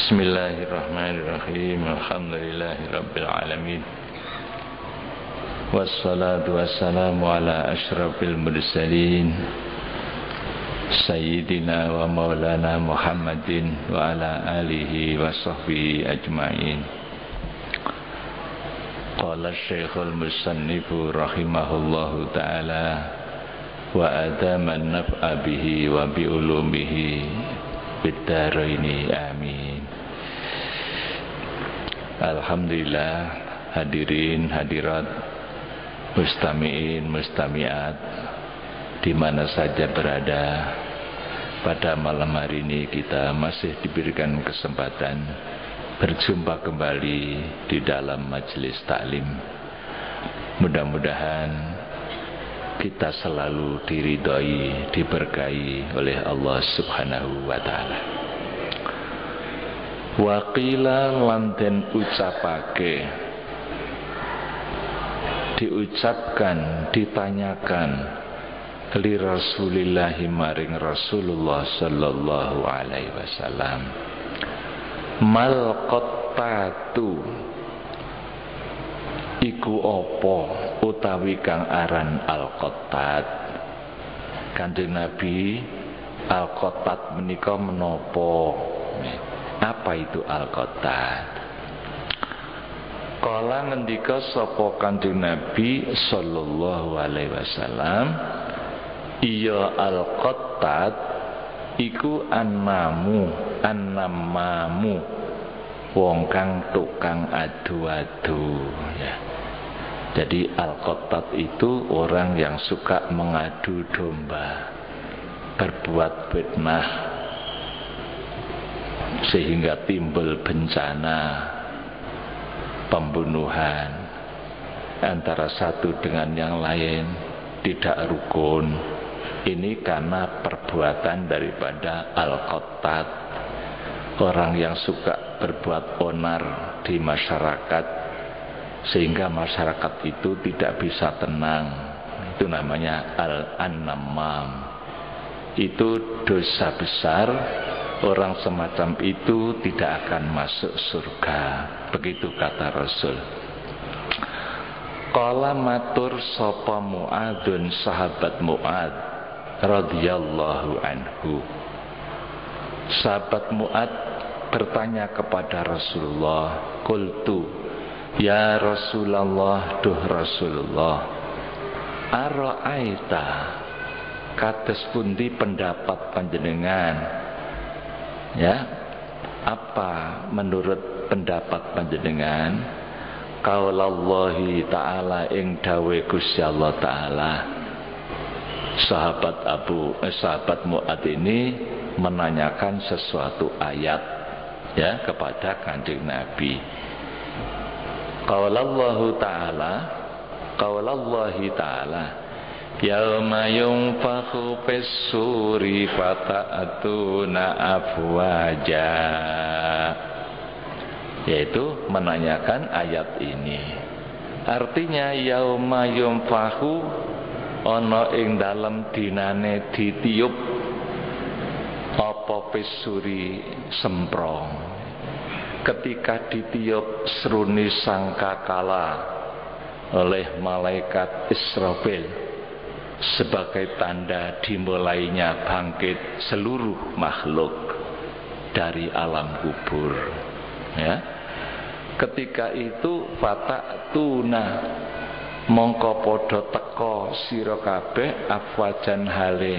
Bismillahirrahmanirrahim. Alhamdulillahirabbil alamin. Wassalatu wassalamu ala asyrafil mursalin Sayyidina wa maulana Muhammadin wa ala alihi wa sahbihi ajma'in. Qala Syekhul Musannifu rahimahullahu ta'ala wa adama an-naf'a bihi wa bi ulumihi bid-daraini amin. Alhamdulillah, hadirin hadirat, mustami'in mustami'at di mana saja berada, pada malam hari ini kita masih diberikan kesempatan berjumpa kembali di dalam majelis taklim. Mudah-mudahan kita selalu diridhoi, diberkahi oleh Allah Subhanahu wa ta'ala. Wa qila lanten ucapake, diucapkan, ditanyakan li Rasulillahi maring Rasulullah sallallahu alaihi wasallam, mal qattatu iku apa utawi kang aran al-qattat. Kanjeng Nabi, al-qattat menika menapa? Apa itu al-qattat? Kala ngendika sapa Kanjeng Nabi sallallahu alaihi wasallam, iya al-qattat iku annamamu wong kang tukang adu-adu, ya. Jadi al-qattat itu orang yang suka mengadu domba, berbuat fitnah sehingga timbul bencana pembunuhan antara satu dengan yang lain, tidak rukun. Ini karena perbuatan daripada al-qattat, orang yang suka berbuat onar di masyarakat sehingga masyarakat itu tidak bisa tenang. Itu namanya al-annamam. Itu dosa besar. Orang semacam itu tidak akan masuk surga. Begitu kata Rasul. Qala matur sapa Mu'adun, sahabat Mu'ad radhiyallahu anhu. Sahabat Mu'ad bertanya kepada Rasulullah, qultu ya Rasulullah, duh Rasulullah, ara'aita, kados pundi pendapat panjenengan, ya, apa menurut pendapat panjenengan qaulallahi ta'ala ing dawe Gusti Allah taala. Sahabat Mu'ad ini menanyakan sesuatu ayat, ya, kepada Kanjeng Nabi. Qaulallahi ta'ala yauma yunfakhu fis-suri fata'atuna afwaja, yaitu menanyakan ayat ini. Artinya yauma yunfakhu, ana ing dalem dinane ditiup apa fis-suri semprong. Ketika ditiup seruni sangkakala oleh malaikat Israfil sebagai tanda dimulainya bangkit seluruh makhluk dari alam kubur, ya. Ketika itu fata'tuna, mongko padha teka sira kabeh afwajan hale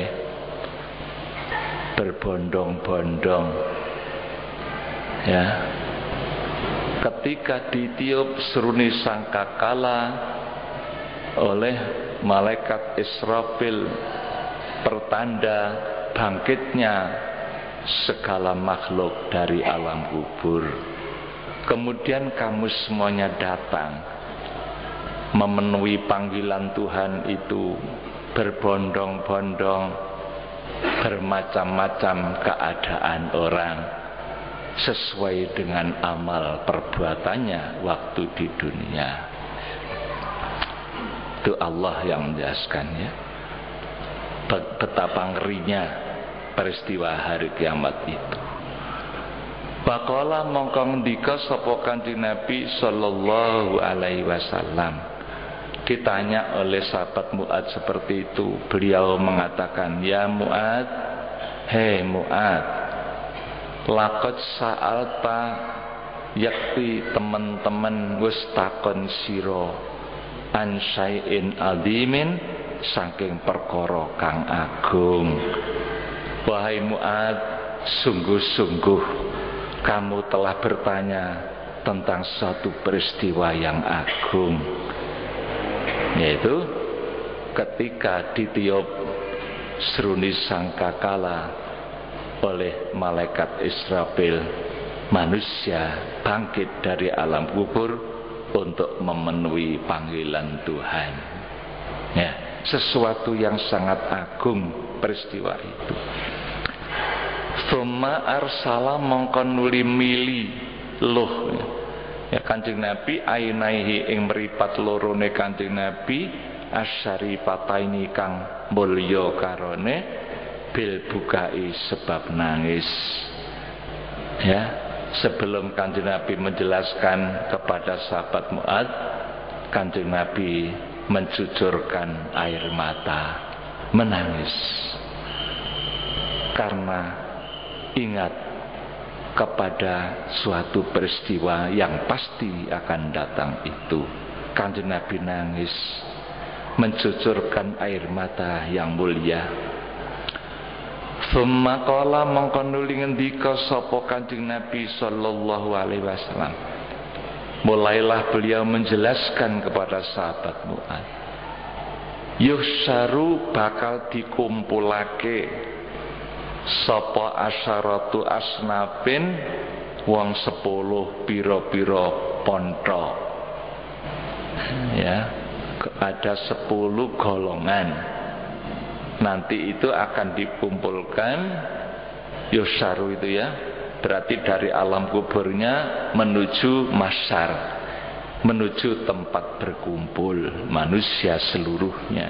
berbondong-bondong, ya. Ketika ditiup seruni sangkakala oleh malaikat Israfil, pertanda bangkitnya segala makhluk dari alam kubur. Kemudian kamu semuanya datang memenuhi panggilan Tuhan itu, berbondong-bondong, bermacam-macam keadaan orang sesuai dengan amal perbuatannya waktu di dunia. Itu Allah yang menjelaskan, ya, betapa ngerinya peristiwa hari kiamat itu. Faqala mongko ngendika sapa Kanjeng Nabi sallallahu alaihi wasallam. Ditanya oleh sahabat Mu'ad seperti itu, beliau mengatakan, "Ya Mu'ad, hei Mu'ad, laqad sa'alta, yakti teman-teman wis takon sira an syai'in azimin saking perkara kang agung. Wahai Mu'ad, sungguh-sungguh kamu telah bertanya tentang suatu peristiwa yang agung, yaitu ketika ditiup seruni sangkakala oleh malaikat Israfil, manusia bangkit dari alam kubur untuk memenuhi panggilan Tuhan. Ya, sesuatu yang sangat agung peristiwa itu. Summa arsala mongko nuli mili luh, ya Kanjeng Nabi ainaihi ing mripat lorone Kanjeng Nabi asyarifataini kang mulya karone bil bukai sebab nangis. Ya, sebelum Kanjeng Nabi menjelaskan kepada sahabat Mu'ad, Kanjeng Nabi mencucurkan air mata, menangis karena ingat kepada suatu peristiwa yang pasti akan datang itu. Kanjeng Nabi nangis, mencucurkan air mata yang mulia. Summa qala mongko nuli ngendika sapa Kanjeng Nabi sallallahu alaihi wasallam. Mulailah beliau menjelaskan kepada sahabat Mu'ad. Yuhsyaru bakal dikumpulake sapa asyaratu asnafin wong 10 pira-pira ponto. Ya, ada 10 golongan. Nanti itu akan dikumpulkan yusaru itu ya, berarti dari alam kuburnya menuju masyar, menuju tempat berkumpul manusia seluruhnya.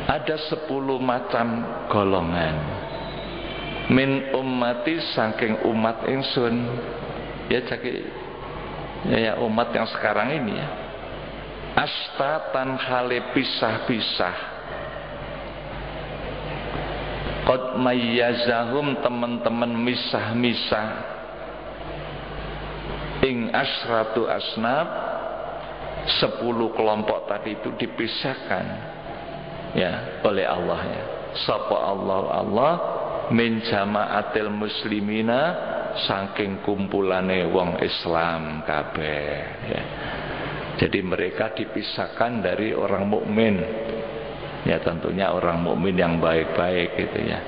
Ada 10 macam golongan. Min ummati saking umat ingsun. Ya ya umat yang sekarang ini ya. Astatan hale pisah-pisah. Qad mayyazahum teman-teman misah-misah. Ing asratu asnab 10 kelompok tadi itu dipisahkan ya oleh Allah ya. Sapa Allah min jamaatil muslimina saking kumpulane wong Islam kabeh ya. Jadi mereka dipisahkan dari orang mukmin. Ya tentunya orang mukmin yang baik-baik gitu ya.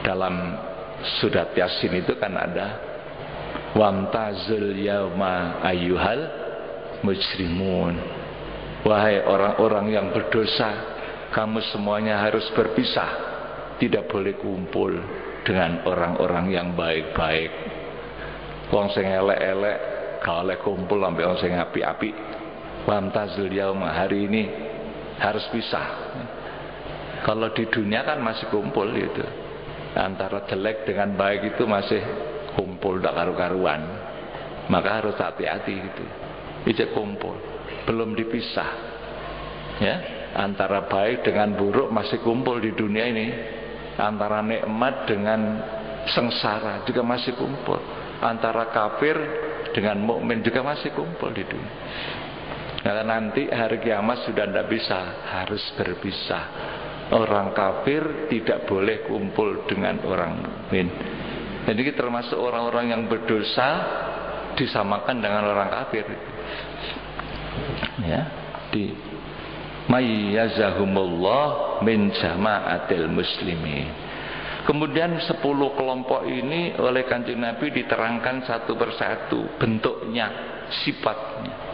Dalam surat Yasin itu kan ada wamtazul yauma ayyuhal mujrimun. Wahai orang-orang yang berdosa, kamu semuanya harus berpisah, tidak boleh kumpul dengan orang-orang yang baik-baik. Wong sing elek-elek gak oleh kumpul sampai wong sing apik-apik. Wamtazul yauma, hari ini harus pisah. Kalau di dunia kan masih kumpul gitu. Antara jelek dengan baik itu masih kumpul dak karu-karuan. Maka harus hati-hati gitu. Ijek kumpul, belum dipisah. Ya, antara baik dengan buruk masih kumpul di dunia ini. Antara nikmat dengan sengsara juga masih kumpul. Antara kafir dengan mukmin juga masih kumpul di dunia. Karena nanti hari kiamat sudah tidak bisa, harus berpisah. Orang kafir tidak boleh kumpul dengan orang mukmin. Jadi termasuk orang-orang yang berdosa disamakan dengan orang kafir. Ya, di mayyazahumullah min jama'atil muslimin. Kemudian 10 kelompok ini oleh Kanjeng Nabi diterangkan satu persatu bentuknya, sifatnya.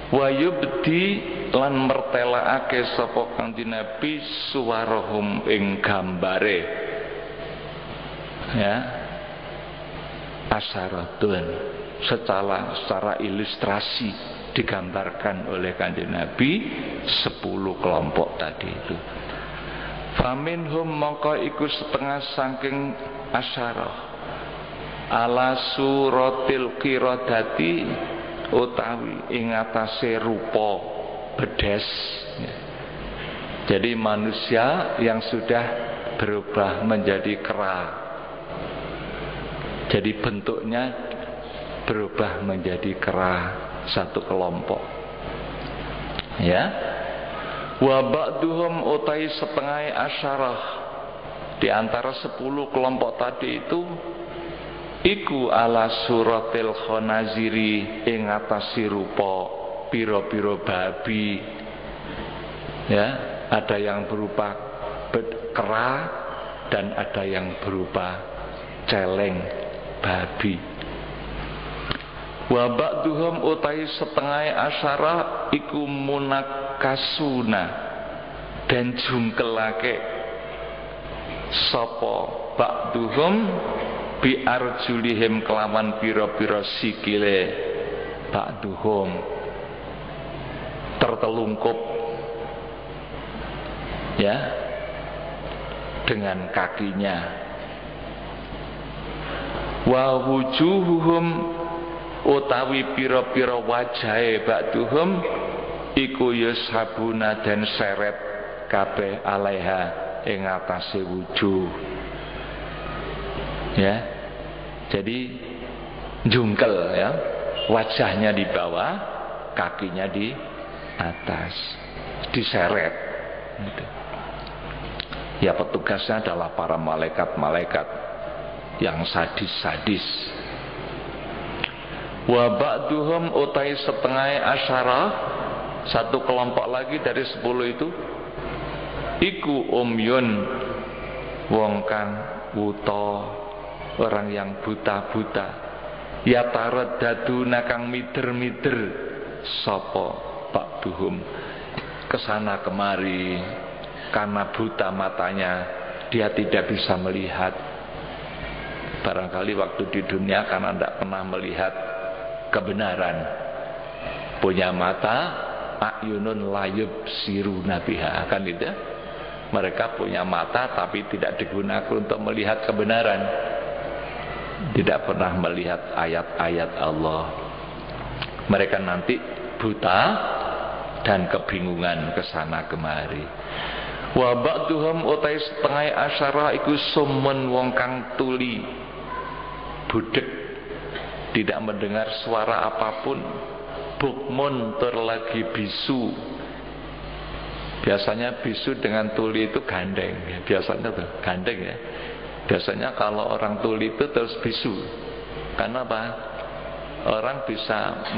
Wa yubdi lan mertelaake sapa Kanjeng Nabi suwarahum ing gambare. Ya. Asyaratun secara ilustrasi digambarkan oleh Kanjeng Nabi 10 kelompok tadi itu. Faminhum mongko iku setengah saking asyarah ala suratil qiradati utawi ing atase rupa bedes. Jadi manusia yang sudah berubah menjadi kera, jadi bentuknya berubah menjadi kera, satu kelompok. Ya, wa ba'duhum utai setengah asyarah, di antara 10 kelompok tadi itu iku ala suratil khonaziri ing atasi rupa piro-piro babi. Ya, ada yang berupa kera dan ada yang berupa celeng babi. Wa ba'duhum utai setengah asyara iku munakasuna, dan jungkelake sapa ba'duhum bi arjulihim kelawan pira-pira sikile ba'duhum, tertelungkup ya dengan kakinya. Wa wujuhuhum utawi pira-pira wajahe ba'duhum iku yushabuna dan seret kabeh alaiha ing atase wujuh. Ya, jadi jungkel ya, wajahnya di bawah, kakinya di atas, diseret gitu. Ya, petugasnya adalah para malaikat-malaikat yang sadis-sadis. Wa ba'duhum utai setengah asyara, satu kelompok lagi dari 10 itu iku umyun, wong kang wuta, orang yang buta-buta. Ya taraddaduna kang mider-mider sapa ba'duhum, kesana kemari karena buta matanya, dia tidak bisa melihat. Barangkali waktu di dunia karena tidak pernah melihat kebenaran, punya mata ayunun layub siru nabiha, kan itu. Mereka punya mata tapi tidak digunakan untuk melihat kebenaran, tidak pernah melihat ayat-ayat Allah. Mereka nanti buta dan kebingungan kesana kemari. Wa ba'duhum utai setengah asyara iku summun, wong kang tuli, budek, tidak mendengar suara apapun. Bukmun, terlagi bisu. Biasanya bisu dengan tuli itu gandeng ya. Biasanya tuh gandeng ya. Biasanya kalau orang tuli itu terus bisu. Karena apa? Orang bisa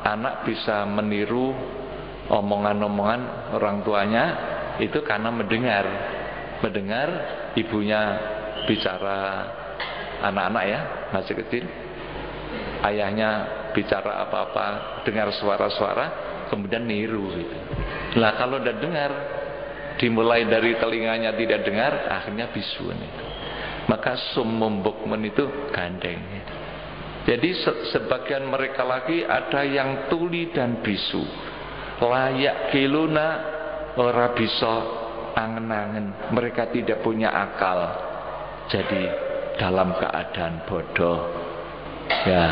anak bisa meniru omongan-omongan orang tuanya itu karena mendengar ibunya bicara, anak-anak ya, masih kecil, ayahnya bicara apa-apa, dengar suara-suara, kemudian niru gitu. Lah kalau udah dengar, dimulai dari telinganya tidak dengar, akhirnya bisu itu. Maka summum bukmun itu gandeng. Jadi sebagian mereka lagi ada yang tuli dan bisu. Layak kiluna, ora bisa angen-angen, mereka tidak punya akal, jadi dalam keadaan bodoh. Ya,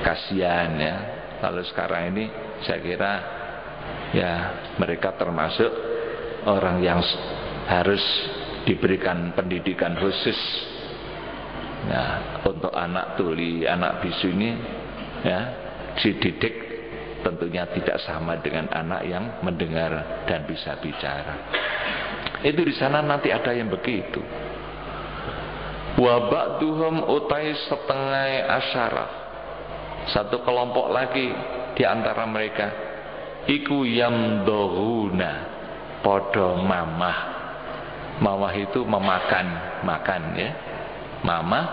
kasihan ya. Kalau sekarang ini saya kira ya mereka termasuk orang yang harus diberikan pendidikan khusus. Nah, untuk anak tuli, anak bisu ini ya dididik tentunya tidak sama dengan anak yang mendengar dan bisa bicara. Itu di sana nanti ada yang begitu. Wa ba'duhum utai setengah asyara, satu kelompok lagi di antara mereka iku yamdhuna, podo mamah. Mamah itu makan ya. Mamah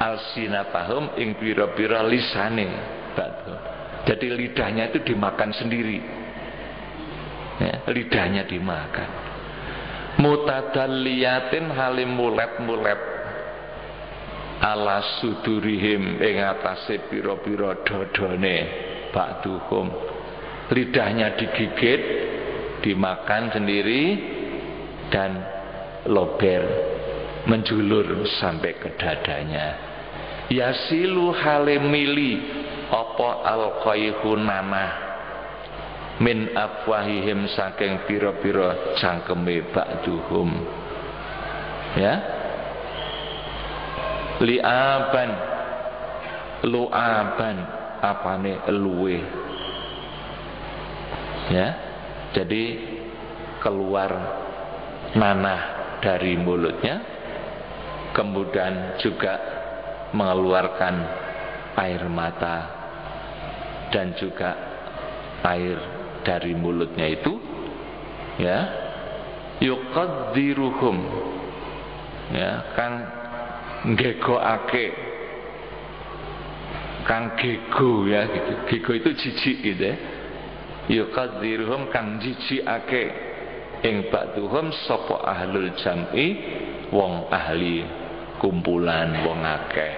alsinatahum ing pira-pira lisane ba'duhum. Jadi lidahnya itu dimakan sendiri ya, lidahnya dimakan. Mutadalliyatin halim mulet-mulet ala sudurihim ing atase pira-pira dodone ba'duhum. Lidahnya digigit, dimakan sendiri dan lober. menjulur sampai ke dadanya. Yasilu halimili apa alqaihu nanah min afwahihim saking pira-pira cangkeme ba'duhum. Ya, liaban luaban apane luwe. Ya, jadi keluar nanah dari mulutnya, kemudian juga mengeluarkan air mata dan juga air dari mulutnya itu, ya, yuqaddiruhum, ya, kang nggegoake, kang gego, ya gitu. Gego itu jijik gitu ya. Yuqaddiruhum kang jijikake ing ba'duhum sapa ahlul jam'i wong ahli kumpulan wong akeh.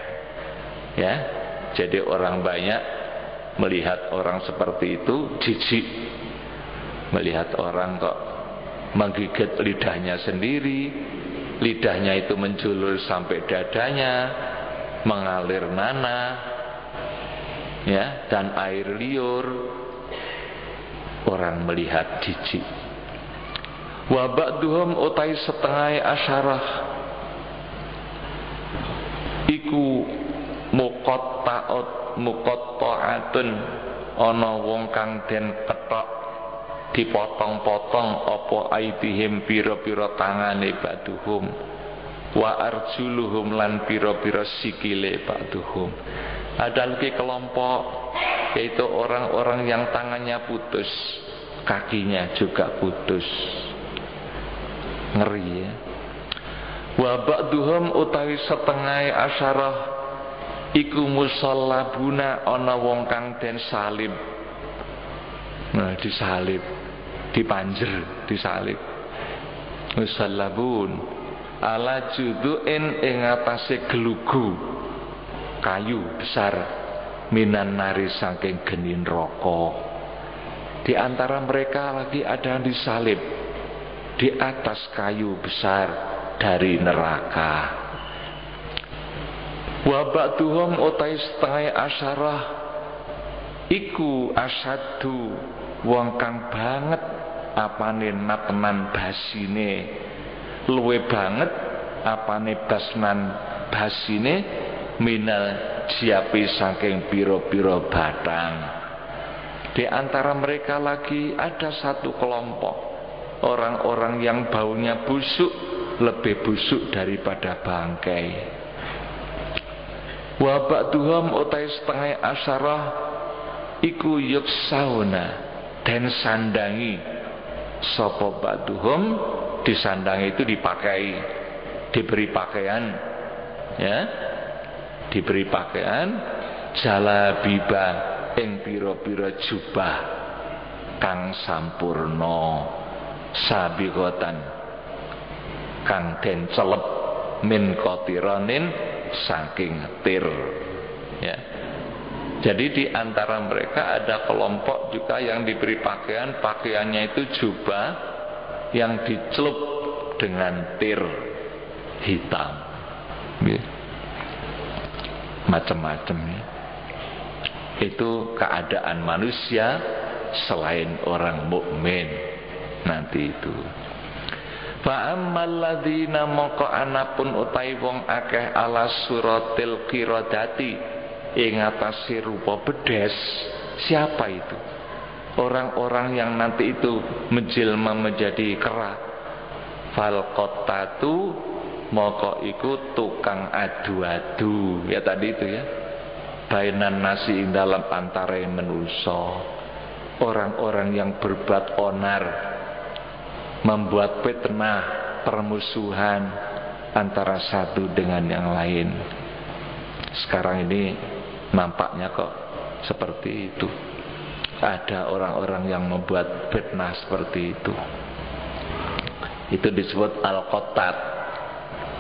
Ya, jadi orang banyak melihat orang seperti itu jijik, melihat orang kok menggigit lidahnya sendiri, lidahnya itu menjulur sampai dadanya, mengalir nanah, ya, dan air liur. Orang melihat jijik. Wa ba'duhum utai setengah asyarah iku muqatta'atun ana wong kang den kethok dipotong-potong apa aidihim pira-pira tangane ba'duhum wa arjuluhum lan pira-pira sikile ba'duhum. Ada lagi kelompok, yaitu orang-orang yang tangannya putus, kakinya juga putus. Ngeri ya. Wa ba'duhum utawi setengah asyarah iku musallabuna ana wong kang den salib. Nah, disalib, dipanjer, disalib. Musallabun ala judu'in ing atase gelugu kayu besar minan nari saking geni neraka. Di antara mereka lagi ada yang disalib di atas kayu besar dari neraka. Wa ba'duhum utai setengah asyarah iku asyaddu wong kang banget apane natenan basine, luwe banget apane basnan basine minal siapi saking piro-piro batang. Di antara mereka lagi ada satu kelompok orang-orang yang baunya busuk, lebih busuk daripada bangkai. Wa ba'duhum utai setengah asyarah iku yuksauna dan sandangi sapa ba'duhum, disandangi itu dipakai, diberi pakaian, ya, diberi pakaian jalabiba ing pira-pira jubah kang sampurna sabiqatan kang den celep min qatiranin saking tir. Ya, jadi di antara mereka ada kelompok juga yang diberi pakaian, pakaiannya itu jubah yang dicelup dengan tir hitam, ya, macam-macam ya. Itu keadaan manusia selain orang mukmin nanti itu. Fa ammal ladzina moko anapun utai wong akeh ala suratil qiradati ing atase rupa bedes. Siapa itu? Orang-orang yang nanti itu menjelma menjadi kera. Fal qattatu moko iku tukang adu-adu, ya tadi itu ya, bainan nasi dalam antara manusia. Orang-orang yang berbuat onar, membuat fitnah, permusuhan antara satu dengan yang lain. Sekarang ini nampaknya kok seperti itu. Ada orang-orang yang membuat fitnah seperti itu. Itu disebut al-qattat.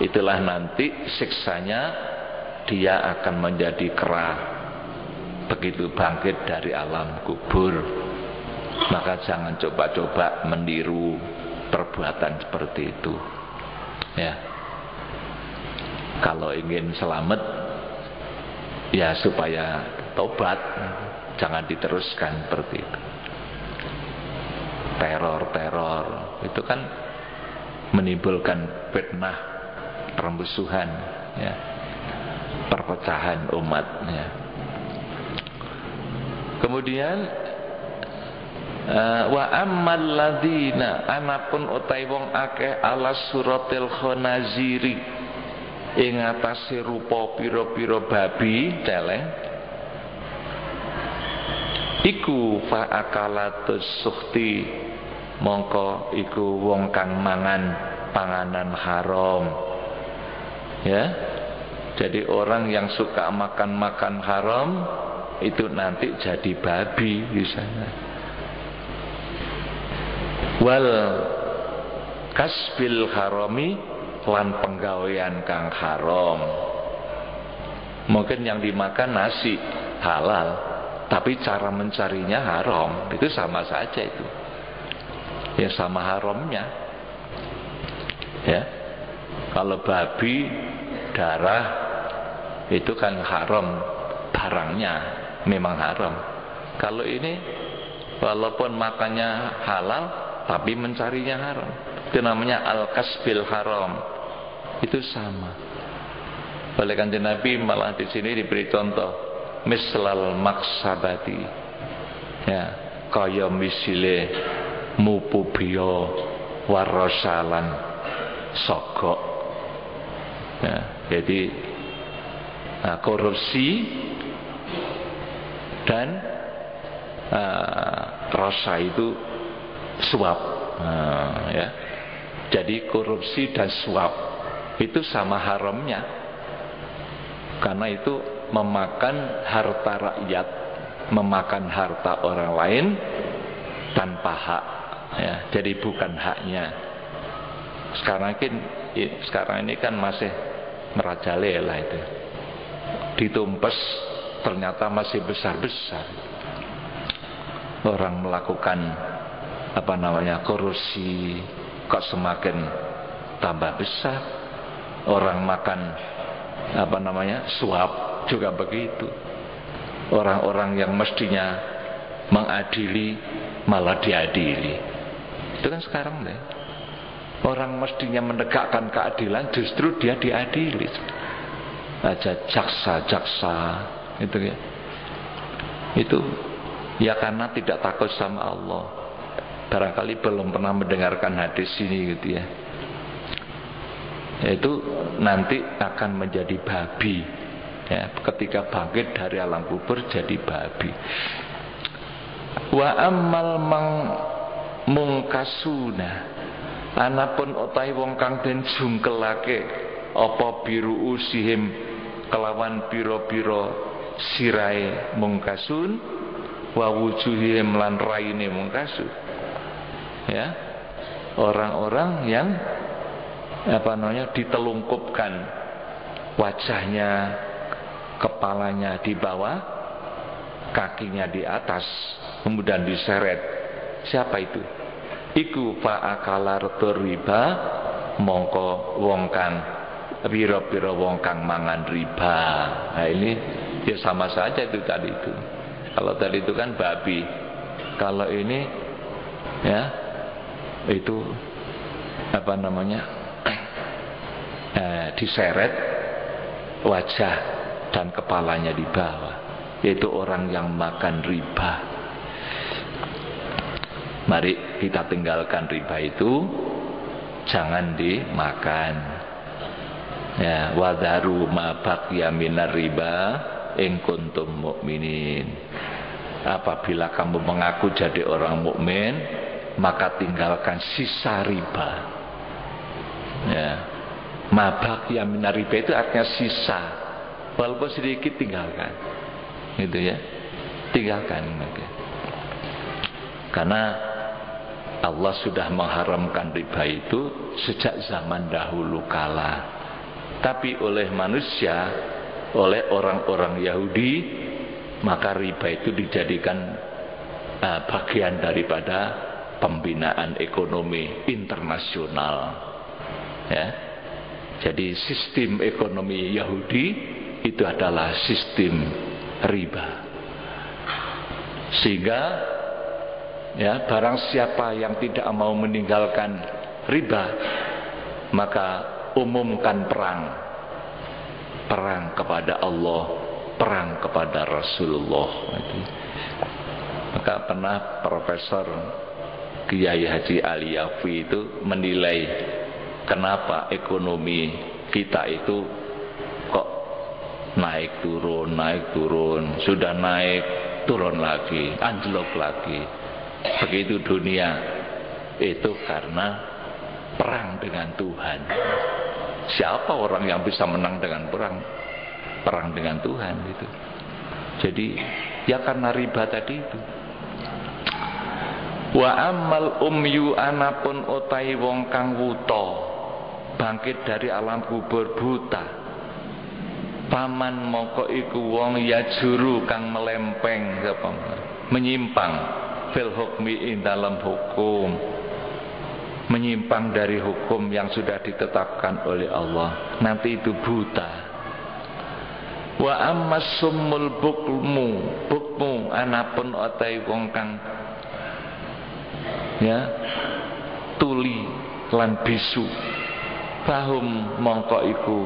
Itulah nanti siksanya, dia akan menjadi kera begitu bangkit dari alam kubur. Maka jangan coba-coba meniru perbuatan seperti itu, ya. Kalau ingin selamat ya supaya tobat, jangan diteruskan seperti itu. Teror itu kan menimbulkan fitnah, permusuhan, ya, perpecahan umat, ya. Kemudian wa ammal ladzina anapun utai wong akeh ala suratil khonaziri ing atase rupa pira-pira babi celeng iku fa akalatus sukhti mongko iku wong kang mangan panganan haram, ya. Jadi orang yang suka makan haram itu nanti jadi babi di sana. Wal kasbil harami lan penggawean kang haram. Mungkin yang dimakan nasi halal, tapi cara mencarinya haram. Itu sama saja itu. Ya sama haramnya. Ya. Kalau babi darah itu kan haram, barangnya memang haram. Kalau ini walaupun makannya halal tapi mencarinya haram. Itu namanya al-kasbil haram. Itu sama. Oleh Kanjeng Nabi malah di sini diberi contoh mislal maksabati. Ya, kaya misile mupubiyo warasalan sogok. Ya, jadi korupsi dan rasa itu suap, ya. Jadi korupsi dan suap itu sama haramnya, karena itu memakan harta rakyat, memakan harta orang lain tanpa hak, ya. Jadi bukan haknya. Sekarang ini kan masih merajalela itu, ditumpes ternyata masih besar-besar. Orang melakukan korupsi kok semakin tambah besar. Orang makan suap juga begitu. Orang-orang yang mestinya mengadili malah diadili. Itu kan sekarang deh. Orang mestinya menegakkan keadilan justru dia diadili. Aja jaksa itu ya. Itu ya karena tidak takut sama Allah. Barangkali belum pernah mendengarkan hadis ini gitu ya. Itu nanti akan menjadi babi, ya, ketika bangkit dari alam kubur jadi babi. Wa ammal mungkasuna anapun otai wong kang den jungkelake apa biru usihim kelawan piro-piro sirai mungkasun wa wujuhim lan raine mungkasun, ya, orang-orang yang ditelungkupkan wajahnya, kepalanya di bawah, kakinya di atas, kemudian diseret. Siapa itu? Iku fa'akalar riba mongko wong kang pira-pira wong kang mangan riba. Nah ini ya sama saja itu tadi itu. Kalau tadi itu kan babi, kalau ini ya itu diseret wajah dan kepalanya di bawah, yaitu orang yang makan riba. Mari kita tinggalkan riba itu, jangan dimakan. Ya, wadharu ma baqiya minar riba in kuntum mu'minin. Apabila kamu mengaku jadi orang mukmin, maka tinggalkan sisa riba. Ya. Ma baqiya minar riba itu artinya sisa. Walaupun sedikit tinggalkan. Gitu ya. Tinggalkan. Karena Allah sudah mengharamkan riba itu sejak zaman dahulu kala. Tapi oleh manusia, oleh orang-orang Yahudi, maka riba itu dijadikan bagian daripada pembinaan ekonomi internasional. Ya. Jadi sistem ekonomi Yahudi itu adalah sistem riba. Sehingga ya, barang siapa yang tidak mau meninggalkan riba, maka umumkan perang kepada Allah, perang kepada Rasulullah. Maka pernah Profesor Kiai Haji Ali Yafi itu menilai kenapa ekonomi kita itu kok naik turun, sudah naik turun lagi, anjlok lagi. Begitu dunia, itu karena perang dengan Tuhan. Siapa orang yang bisa menang dengan perang? Perang dengan Tuhan itu. Jadi ya karena riba tadi itu. Wa amal umyu anapun utai wong kang wuta, bangkit dari alam kubur buta. Paman moko iku wong ya juru kang melempeng, menyimpang fil hukmi ing dalam hukum, menyimpang dari hukum yang sudah ditetapkan oleh Allah, nanti itu buta. Wa ammas summul bukmu anapun otai wong kang ya tuli lan bisu, fahum mongko iku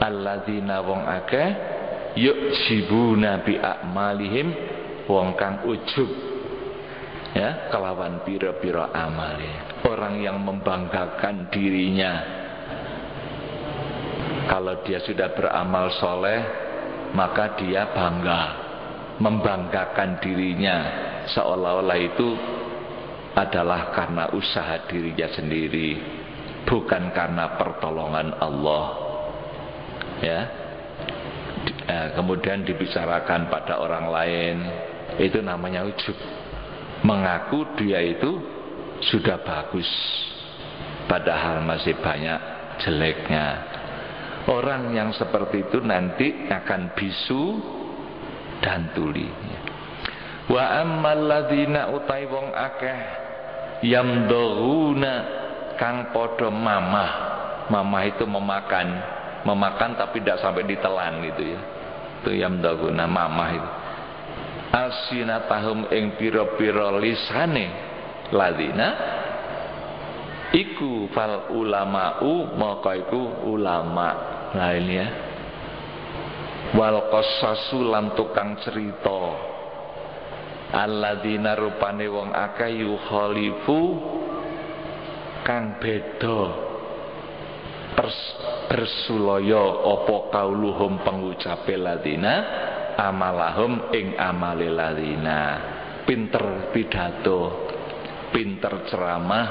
alladzina wong akeh yuksibuna bi a'malihim, wong kang ujub ya kelawan pira-pira amale, orang yang membanggakan dirinya. Kalau dia sudah beramal soleh, maka dia bangga, membanggakan dirinya, seolah-olah itu adalah karena usaha dirinya sendiri, bukan karena pertolongan Allah. Ya, kemudian dibicarakan pada orang lain, itu namanya ujub, mengaku dia itu sudah bagus, padahal masih banyak jeleknya. Orang yang seperti itu nanti akan bisu dan tuli. Wa ammal ladzina utai wong akeh yamdhuna kang padha mamah itu memakan tapi tidak sampai ditelan gitu ya. Itu yamdhuna mamah itu. Alsinatahum ing pira-pira lisane ladzina iku fal ulama'u, maka iku ulama. Nah ini ya, wal qassasu lan tukang cerita, alladzina rupane wong akeh yukhalifu kang beda bersulaya apa kauluhum pengucape ladzina amalahum ing amale ladzina. Pinter pidato, pinter ceramah,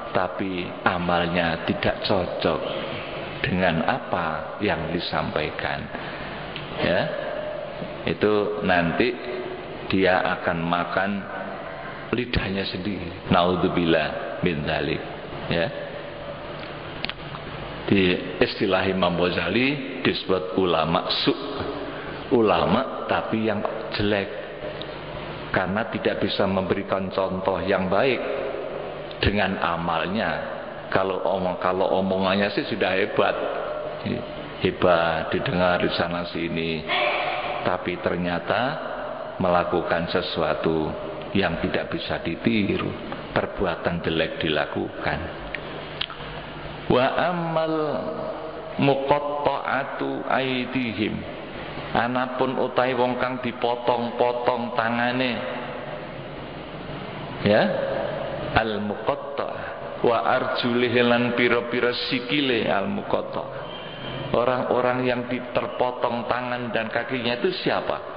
tapi amalnya tidak cocok dengan apa yang disampaikan. Ya, itu nanti dia akan makan lidahnya sendiri. Naudzubillah min dzalik. Ya, di istilah Imam Ghazali disebut ulama ulama tapi yang jelek, karena tidak bisa memberikan contoh yang baik dengan amalnya. Kalau omongannya sih sudah hebat didengar di sana sini, tapi ternyata melakukan sesuatu yang tidak bisa ditiru, perbuatan jelek dilakukan. Wa ammal muqatta'atu aydihim, anapun utai wong kang dipotong-potong tangane, ya, al muqatta' wa arjulihi lan pira-pira sikile al muqatta'. Orang-orang yang terpotong tangan dan kakinya itu siapa?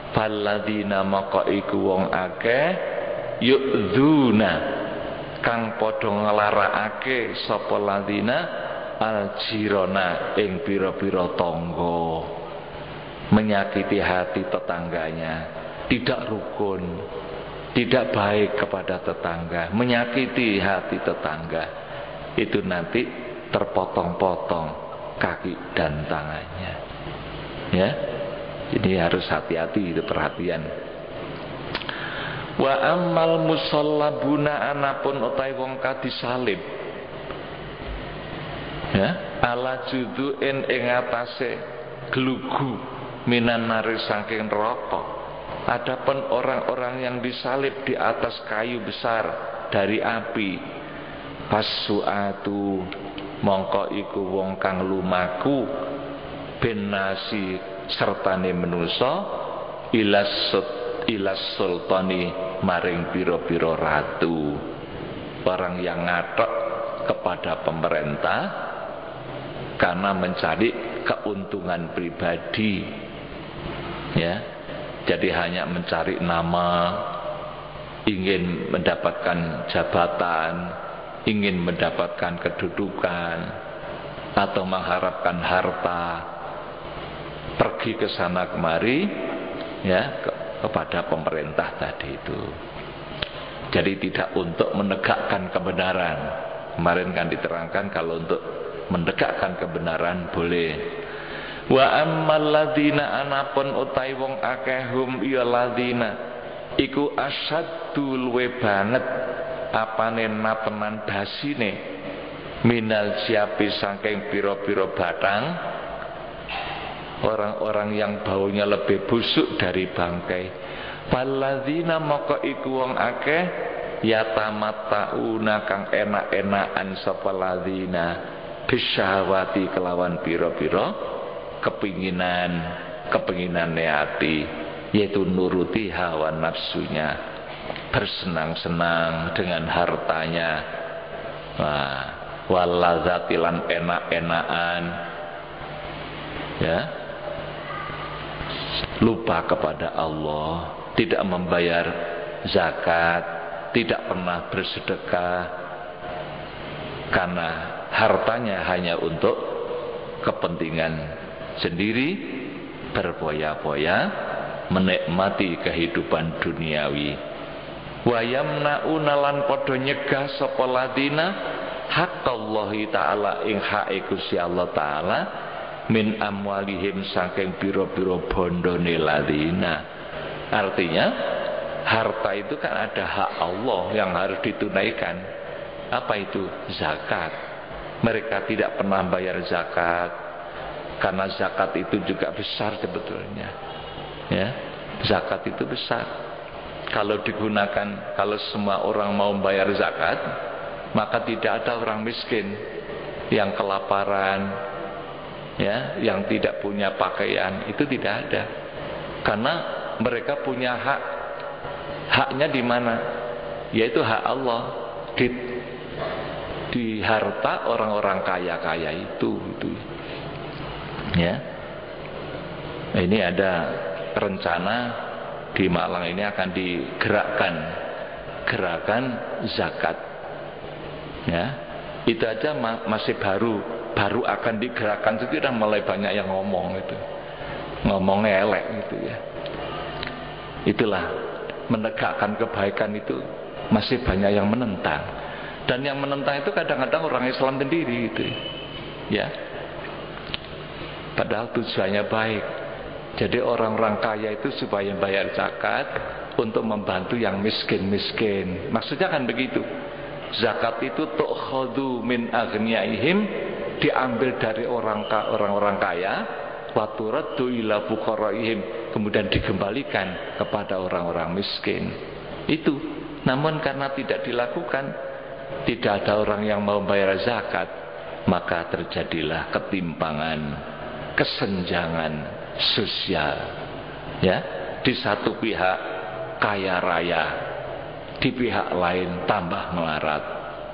Falladzina maka iku wong akeh yu'dzuna kang padha nglarakake sapa ladzina aljirona ing pira-pira tangga, menyakiti hati tetangganya, tidak rukun, tidak baik kepada tetangga, menyakiti hati tetangga, itu nanti terpotong-potong kaki dan tangannya. Ya, jadi harus hati-hati, itu perhatian. Wa ammal musallabuna anapun utai wong ka disalib, ya, ala juduin ing atase glugu minan nari saking neraka. Adapun orang-orang yang disalib di atas kayu besar dari api, pasuatu mongko iku wong kang lumaku benasi sertane manusa ilas sultani maring pira-pira ratu. Orang yang ngatok kepada pemerintah karena mencari keuntungan pribadi, ya, jadi hanya mencari nama, ingin mendapatkan jabatan, ingin mendapatkan kedudukan, atau mengharapkan harta, pergi ke sana kemari, ya, kepada pemerintah tadi itu. Jadi tidak untuk menegakkan kebenaran. Kemarin kan diterangkan kalau untuk menegakkan kebenaran boleh. Wa ammal ladzina anapun utai wong akehum ya ladzina iku asyaddu luwe banget apane natenan dasine minal siapi saking pira-pira batang, orang-orang yang baunya lebih busuk dari bangkai. Faladzina maka iku wong akeh yatamattauna kang enak-enakan sapa ladzina bisyahwati kelawan pira-pira kepinginan hati, yaitu nuruti hawa nafsunya, bersenang-senang dengan hartanya, waladzatilan enak-enakan, ya, lupa kepada Allah, tidak membayar zakat, tidak pernah bersedekah karena hartanya hanya untuk kepentingan sendiri, berfoya-foya menikmati kehidupan duniawi. Wa yamnauna lan padha nyegah sapa ladina haqqallahi taala ing hae Gusti Allah taala min amwalihim saking pira-pira bondone ladina. Artinya harta itu kan ada hak Allah yang harus ditunaikan. Apa itu? Zakat. Mereka tidak pernah bayar zakat karena zakat itu juga besar sebetulnya, ya, zakat itu besar. Kalau digunakan, kalau semua orang mau bayar zakat, maka tidak ada orang miskin yang kelaparan, ya, yang tidak punya pakaian, itu tidak ada. Karena mereka punya hak. Haknya di mana? Yaitu hak Allah di harta orang-orang kaya-kaya itu. Ya, ini ada rencana di Malang ini akan digerakkan gerakan zakat. Ya, itu aja masih baru akan digerakkan, itu sudah mulai banyak yang ngomong itu, ngomong elek gitu ya. Itulah menegakkan kebaikan itu masih banyak yang menentang, dan yang menentang itu kadang-kadang orang Islam sendiri itu, ya. Padahal tujuannya baik. Jadi orang-orang kaya itu supaya bayar zakat untuk membantu yang miskin-miskin. Maksudnya kan begitu. Zakat itu tu'khadhu min aghniyaihim, diambil dari orang-orang kaya, wa turaddu ila fuqaraihim, kemudian dikembalikan kepada orang-orang miskin. Itu. Namun karena tidak dilakukan, tidak ada orang yang mau bayar zakat, maka terjadilah ketimpangan, kesenjangan sosial, ya. Di satu pihak kaya raya, di pihak lain tambah melarat.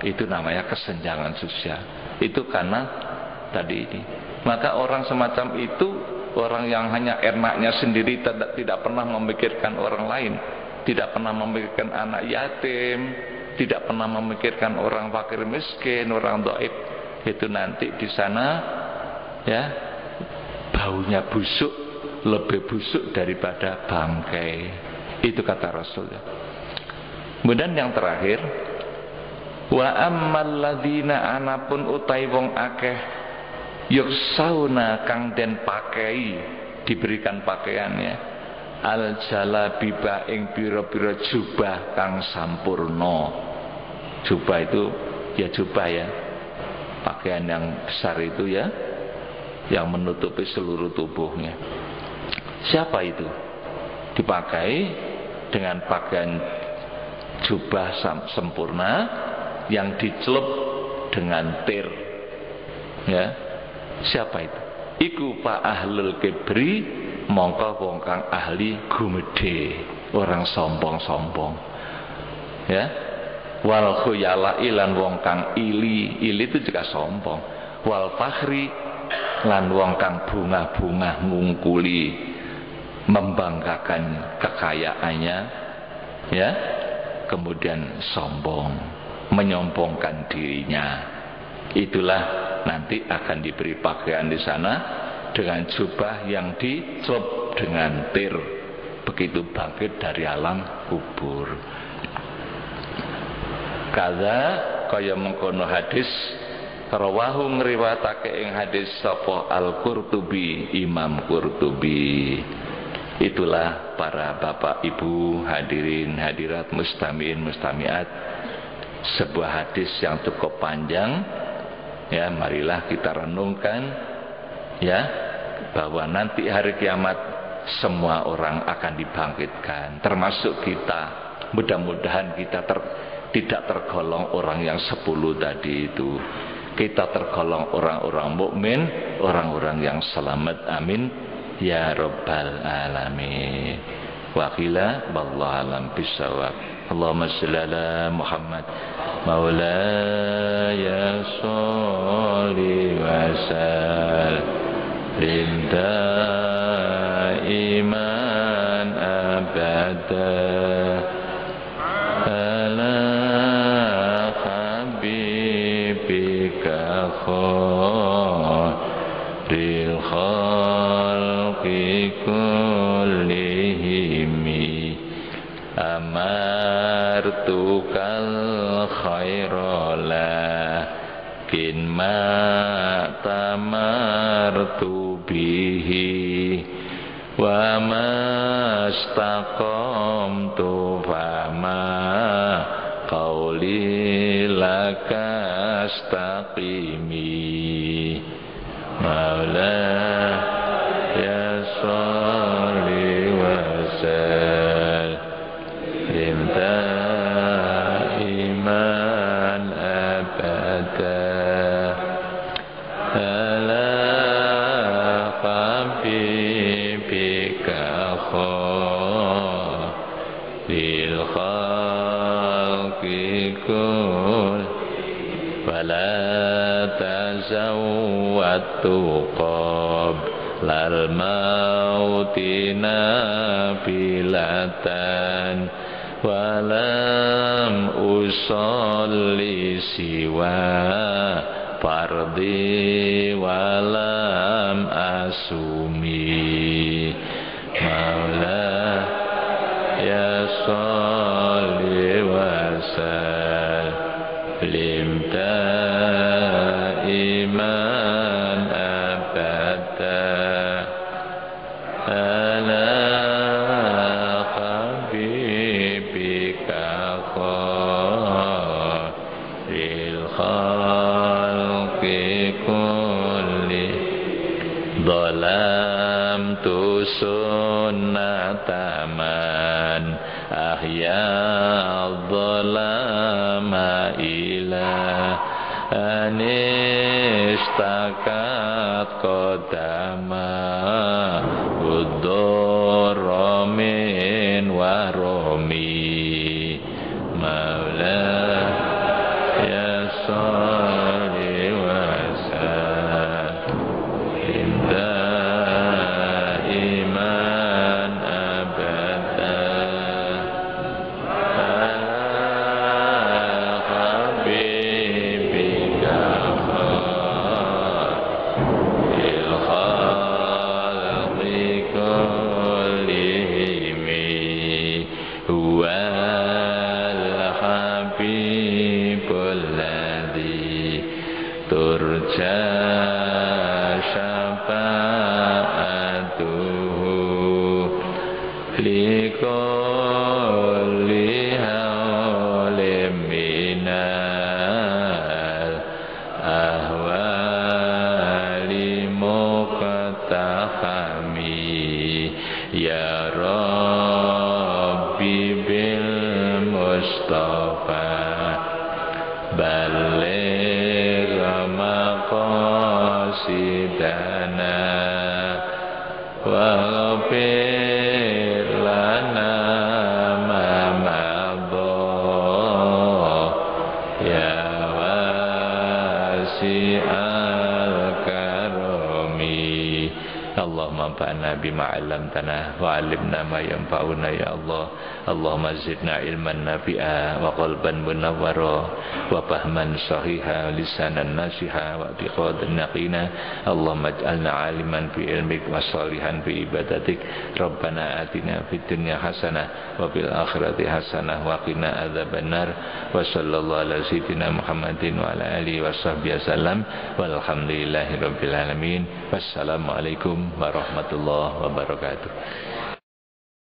Itu namanya kesenjangan sosial. Itu karena tadi ini. Maka orang semacam itu, orang yang hanya enaknya sendiri, tidak pernah memikirkan orang lain, tidak pernah memikirkan anak yatim, tidak pernah memikirkan orang fakir miskin, orang dhaif, itu nanti di sana, ya, baunya busuk, lebih busuk daripada bangkai. Itu kata Rasul. Kemudian yang terakhir, wa ammal ladzina anapun utai wong akeh yuksauna kang den pakai, diberikan pakaiannya, al jalabiba ing pira-pira jubah kang sampurna. Jubah itu ya jubah, ya, pakaian yang besar itu ya, yang menutupi seluruh tubuhnya. Siapa itu? Dipakai dengan pakaian jubah sempurna yang dicelup dengan tir. Ya, siapa itu? Iku Pak Ahlul Kibri, mongko wong kang ahli gumedhe, orang sombong-sombong. Ya, wal khuyala ilan wong kang ili itu juga sombong. Wal fakhri lan wong kang bunga-bunga ngungkuli, membanggakan kekayaannya, ya, kemudian sombong, menyombongkan dirinya. Itulah nanti akan diberi pakaian di sana dengan jubah yang dicelup dengan tir, begitu bangkit dari alam kubur. Kaza kaya mengkono hadis rawahu ngriwatake ing hadis sapa Al-Qurtubi, Imam Qurtubi. Itulah para bapak ibu hadirin hadirat mustamiin mustamiat, sebuah hadis yang cukup panjang. Ya, marilah kita renungkan ya, bahwa nanti hari kiamat semua orang akan dibangkitkan, termasuk kita. Mudah-mudahan kita tidak tergolong orang yang 10 tadi itu. Kita tergolong orang-orang mukmin, orang-orang yang selamat. Amin ya rabbal alamin. Wa qila wallahu alam bisawab. Allahumma shalli ala Muhammad maulaya sholli wa sallim daiman abada ala habibika khairil khalqi kullihimi amartukal khairala kin ma tamartu bihi wa mastaqamtu fama qauli lakastaqimi maula ya sholli wa sallim daiman abada ala habibika khairil khalqi kull wala tazawwatu qablal mauti nabilatan walam usolli siwa fardi walam asumi maula ya sholli wa sallim daiman abada ala habibika khairil khalqi kulli dhalam tu sunnataman ahya dhalama ila anistakat kodama udhoromin waromi maula ya sholli wa sallim daiman abada ala habibika khairil khalqi kullihimi huwal habibul ladzi turja syafa'atuhu likulli hawlim minal ahwa Ya Rabbi bil Mustafa Baligh maqasidana Waghfir lana ma madha Ya wasi'al karami Allahumma anfa'na bima 'allamtana wa 'allimna ma yanfa'una ya Allah. Allahumma zidna ilman nafi'a wa qalban munawwara wa fahman sahiha lisanan nasiha wa i'tiqadan yaqina. Allahumma ij'alna 'aliman fi ilmik wa salihan fi ibadatik. Rabbana atina fid dunya hasanah wa fil akhirati hasanah wa qina adzabannar. Wa sallallahu ala sayyidina Muhammadin wa ala alihi wa sahbihi wasallam. Walhamdulillahirabbil alamin. Wassalamualaikum warahmatullahi wabarakatuh.